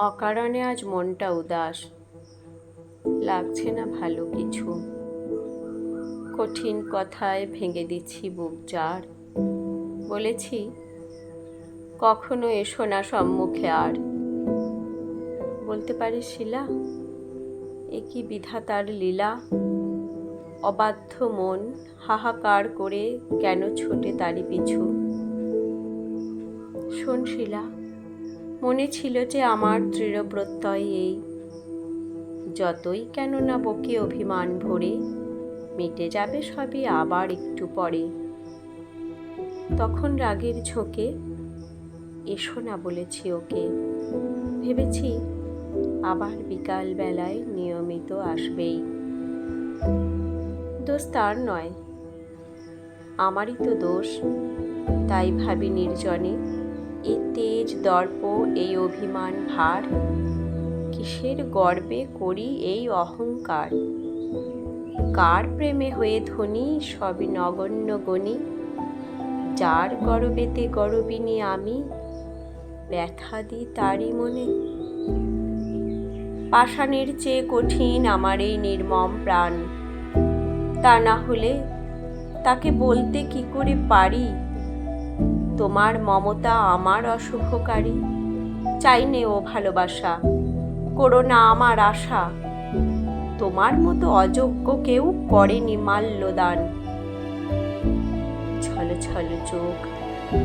অকারণে আজ মনটা উদাস, লাগছে না ভালো কিছু। কঠিন কথায় ভেঙে দিচ্ছি বুক জার। বলেছি কখনো এসো না সম্মুখে আর। বলতে পারিস শিলা, এ কি বিধাতার লীলা। অবাধ্য মন হাহাকার করে কেন ছোটে তারি পিছু। শোন শিলা, মনে ছিল যে আমার দৃঢ় প্রত্যয় এই, যতই কেন না বকে অভিমান ভরে, মিটে যাবে সবই আবার একটু পরে। তখন রাগের ঝোঁকে এসো না বলেছি ওকে। ভেবেছি আবার বিকাল বেলায় নিয়মিত আসবেই। দোষ তার নয়, আমারই তো দোষ। তাই ভাবি নির্জনে, এই তেজ দর্প, এই অভিমান ভার, কিসের গর্বে করি এই অহংকার। কার প্রেমে হয়ে ধনী সবই নগণ্য গণি, যার গরবেতে গরবিনী আমি, ব্যথা দিই তারই মনে। পাষাণের চেয়ে কঠিন আমার এই নির্মম প্রাণ, তা না হলে তাকে বলতে কি করে পারি, তোমার মমতা আমার অশুভকারী। চাই নে ও ভালোবাসা, করো না আমার আশা, তোমার মতো অযোগ্য কেউ করেনি মাল্যদান। ছল ছল চোখ,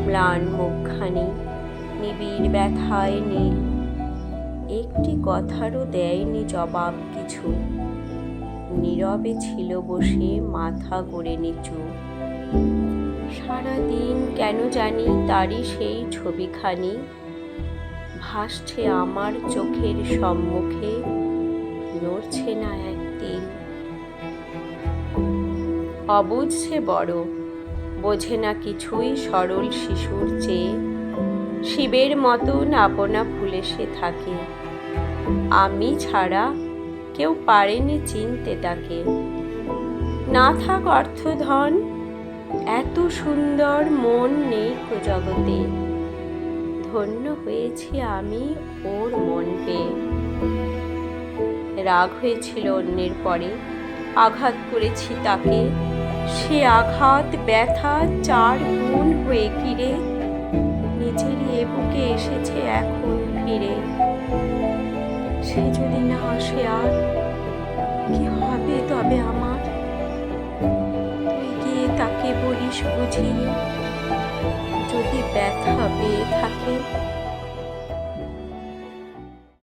ম্লান মুখখানি, নিবিড় ব্যথায় নীল, একটি কথারও দেয়নি জবাব কিছু। নীরবে ছিল বসে মাথা গড়ে নিচু। সারাদিন কেন জানি তারই সেই ছবিখানি ভাসছে আমার চোখের সম্মুখে, নড়ছে না একদিন। অবুঝ সে বড়, বোঝে না কিছুই সরল শিশুর চেয়ে, শিবের মতন আপনা ভুলে সে থাকে। আমি ছাড়া কেউ পারেনি চিনতে তাকে। না থাক অর্থধন, এত সুন্দর মন নেই কো জগতে। ধন্য হয়েছি আমি ওর মন পেয়ে। রাগ হয়েছিল অন্যের পরে, আঘাত করেছি তাকে, সে আঘাত ব্যথা 4 গুণ হয়ে কিরে, নিজেরই এ বুকে এসেছে এখন ফিরে। সে যদি না আসে আর, কি হবে তবে আমার। তুই গিয়ে তাকে বলিস বুঝিয়ে, যদি ব্যথা পেয়ে থাকে